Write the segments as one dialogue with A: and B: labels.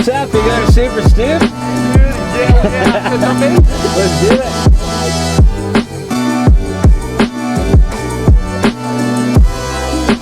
A: Sup, you got a Sup&Stup?
B: Yeah, jump in.
A: Let's do it.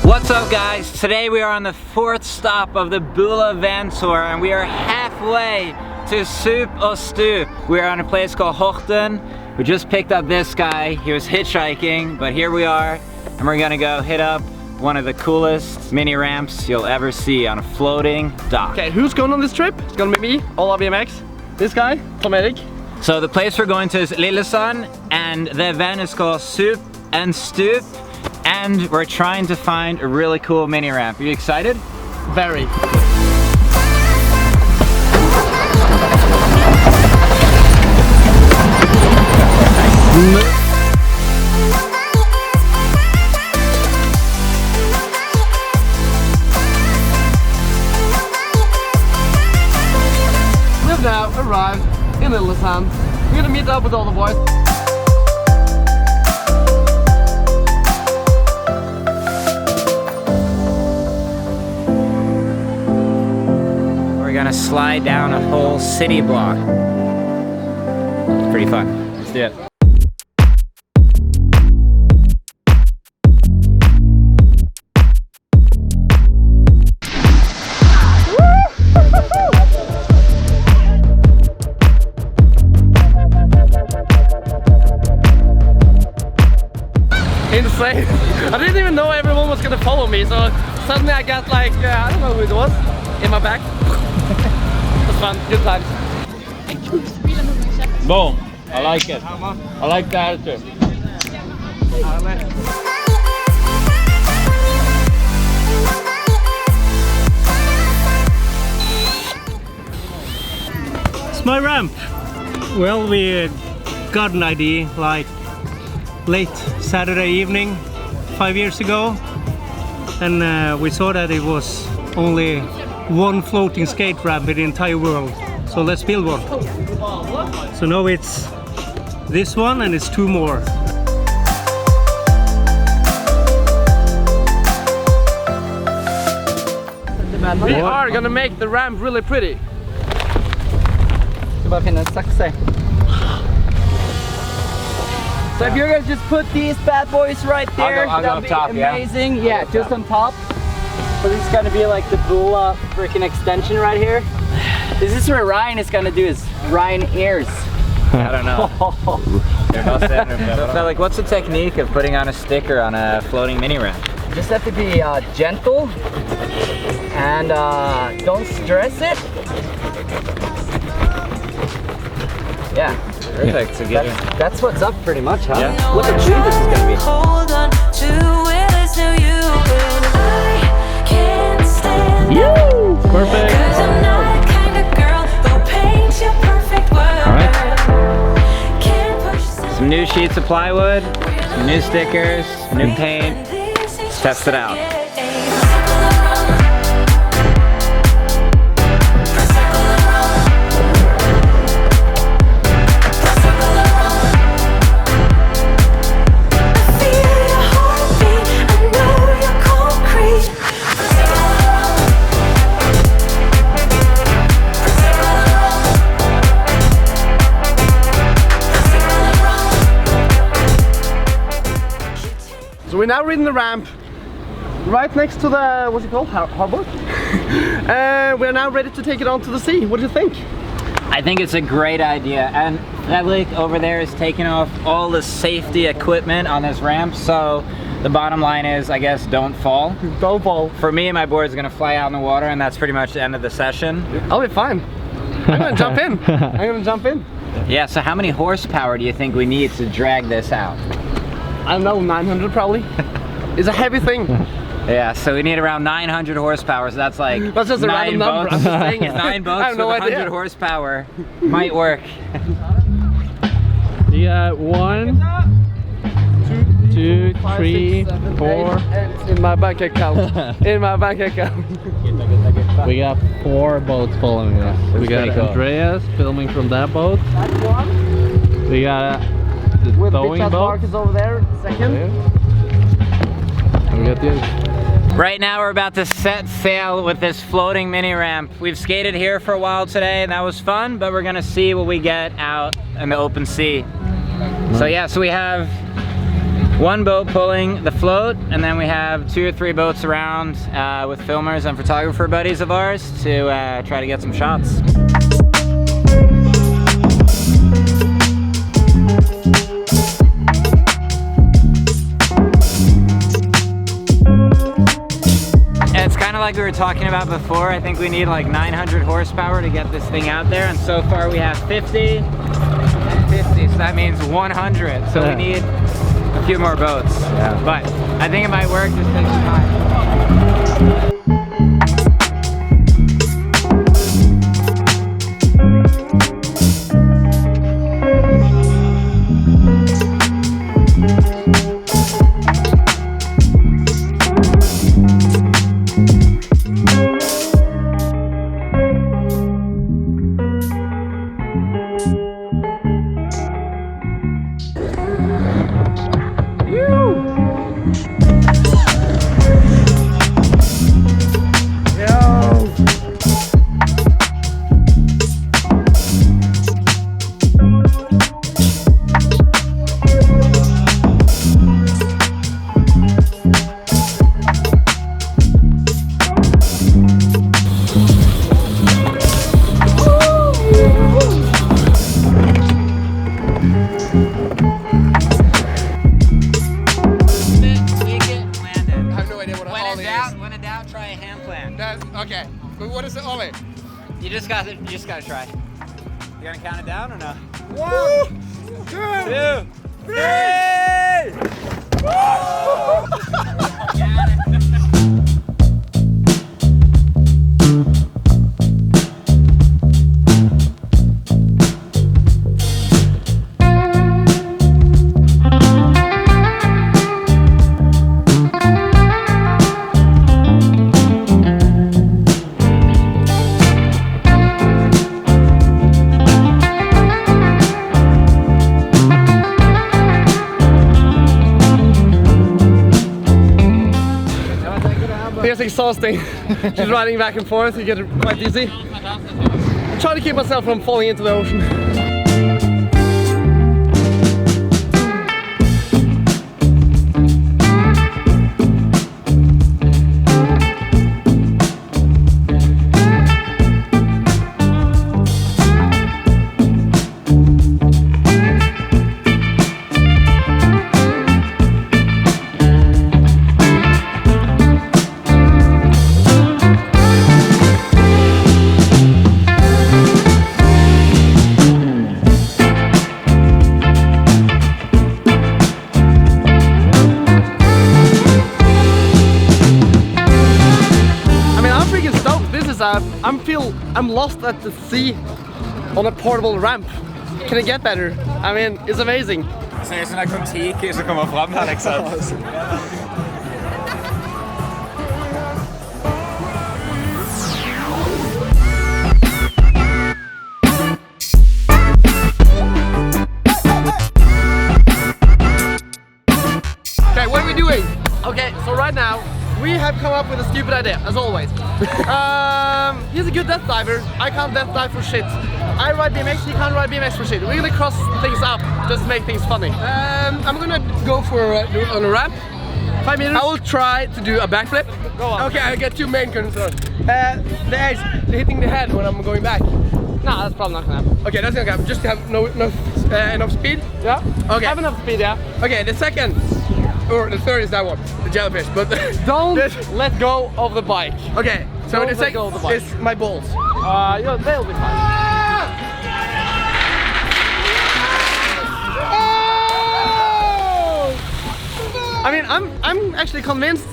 A: What's up guys? Today we are on the 4th stop of the Bula Van Tour and we are halfway to Sup&Stup. We are on a place called Hochten. We just picked up this guy. He was hitchhiking, but here we are and we're gonna go hit up one of the coolest mini ramps you'll ever see on a floating dock.
B: Okay, who's going on this trip? It's gonna be me, Ola BMX, this guy, Tom Erik.
A: So the place we're going to is Lillesand and the event is called Sup&Stup and we're trying to find a really cool mini ramp. Are you excited?
B: Very. We've now arrived in Lillesand. We're gonna meet up with all the boys.
A: We're gonna slide down a whole city block. It's pretty fun. Let's do it.
B: Insane. I didn't even know everyone was gonna follow me, so suddenly I got like, I don't know who it was, in my back. It was fun, good times.
C: Boom. I like it. I like the attitude.
D: It's my ramp. Well, we got an idea like late Saturday evening 5 years ago, and we saw that it was only one floating skate ramp in the entire world, so let's build one. So now it's this one and it's two more.
B: We are gonna make the ramp really pretty.
E: So if you're gonna just put these bad boys right there,
A: I'll go
E: that'd
A: up
E: be
A: top,
E: amazing. Yeah, just on top. So this is gonna be like the Bula freaking extension right here. This is where Ryan is gonna do his Ryan ears.
A: I don't know. So like, what's the technique of putting on a sticker on a floating mini ramp?
E: You just have to be gentle and don't stress it. Yeah.
A: Perfect. So get
E: That's what's up pretty much, huh?
A: Yeah.
E: Look at you this is gonna be.
F: Hold on to it, it's to you. I can't stand
C: You! Perfect.
F: 'cause I'm not the kind of girl who paints your perfect world. Can't push
A: some new sheets of plywood, some new stickers, new paint. Let's test it out.
B: So we're now reading the ramp right next to the, what's it called, harbor? We're now ready to take it on to the sea. What do you think?
A: I think it's a great idea, and Fredrik over there is taking off all the safety equipment on this ramp, so the bottom line is, I guess, don't fall.
B: Don't fall.
A: For me, my board is gonna fly out in the water, and that's pretty much the end of the session.
B: I'll be fine. I'm gonna jump in. I'm gonna jump in.
A: Yeah, so how many horsepower do you think we need to drag this out?
B: I don't know, 900 probably. It's a heavy thing.
A: Yeah, so we need around 900 horsepower, so that's like
B: That's just a random number. I'm just saying it.
A: 9
B: I
A: boats
B: have
A: with
B: no
A: 100
B: idea.
A: horsepower might work.
C: Yeah, 1, 2, 3, 4.
B: In my bank account. In my bank account.
C: We got 4 boats following us. We got
A: pretty cool.
C: Andreas filming from that boat. We got the
B: With
C: towing
B: Big
C: boat.
B: Marcus over there, second.
C: And we got the
A: Right now we're about to set sail with this floating mini ramp. We've skated here for a while today and that was fun, but we're gonna see what we get out in the open sea. So yeah, so we have one boat pulling the float, and then we have 2 or 3 boats around with filmers and photographer buddies of ours to try to get some shots. It's kind of like we were talking about before. I think we need like 900 horsepower to get this thing out there, and so far we have 50 and 50, so that means 100. So we need a few more boats. Yeah. But I think it might work, just take some time.
B: Okay, but what is the ollie?
A: You just gotta try. You gonna count it down or no?
B: 1, 2, 3! It's exhausting. Just riding back and forth, you get it quite dizzy. I'm trying to keep myself from falling into the ocean. I'm lost at the sea on a portable ramp. Can it get better? I mean, it's amazing.
A: Så er sådan en kontik, som kommer frem her, liksom.
B: Okay, what are we doing? Okay, so right now we have come up with a stupid idea, as always. He's a good death diver. I can't death dive for shit. I ride BMX, he can't ride BMX for shit. We're gonna cross things up, just to make things funny. I'm gonna go for on a ramp. 5 meters. I will try to do a backflip. Go on. Okay, I get 2 main concerns. The edge, hitting the head when I'm going back.
E: No, that's probably not gonna happen.
B: Okay, that's not gonna happen. Just to have enough speed.
E: Yeah.
B: Okay.
E: Have enough speed, yeah.
B: Okay, the second. Or the third is that one, the jellyfish, but
E: don't let go of the bike.
B: Okay, so
E: Don't
B: the
E: let go of the bike.
B: second is my balls.
E: They'll be fine.
B: I mean, I'm actually convinced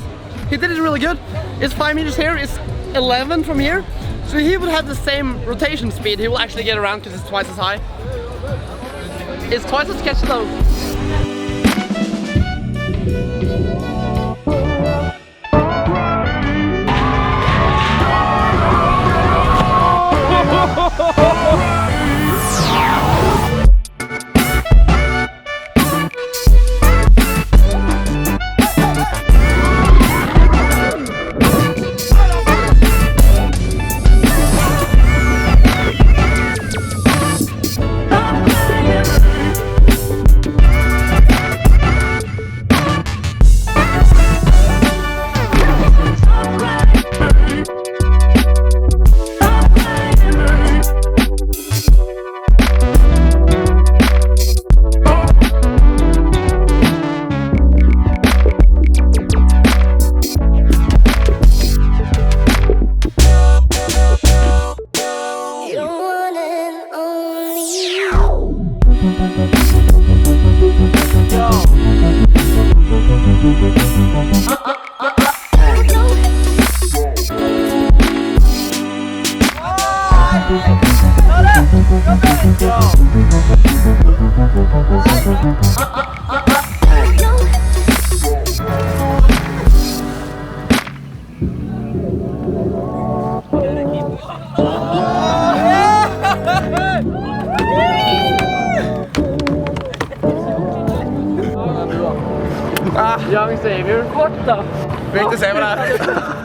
B: he did it really good. It's 5 meters here, it's 11 from here. So he would have the same rotation speed. He will actually get around because it's twice as high. It's twice as sketchy though.
E: Young Savior. What the?
B: Fikk du se på det her?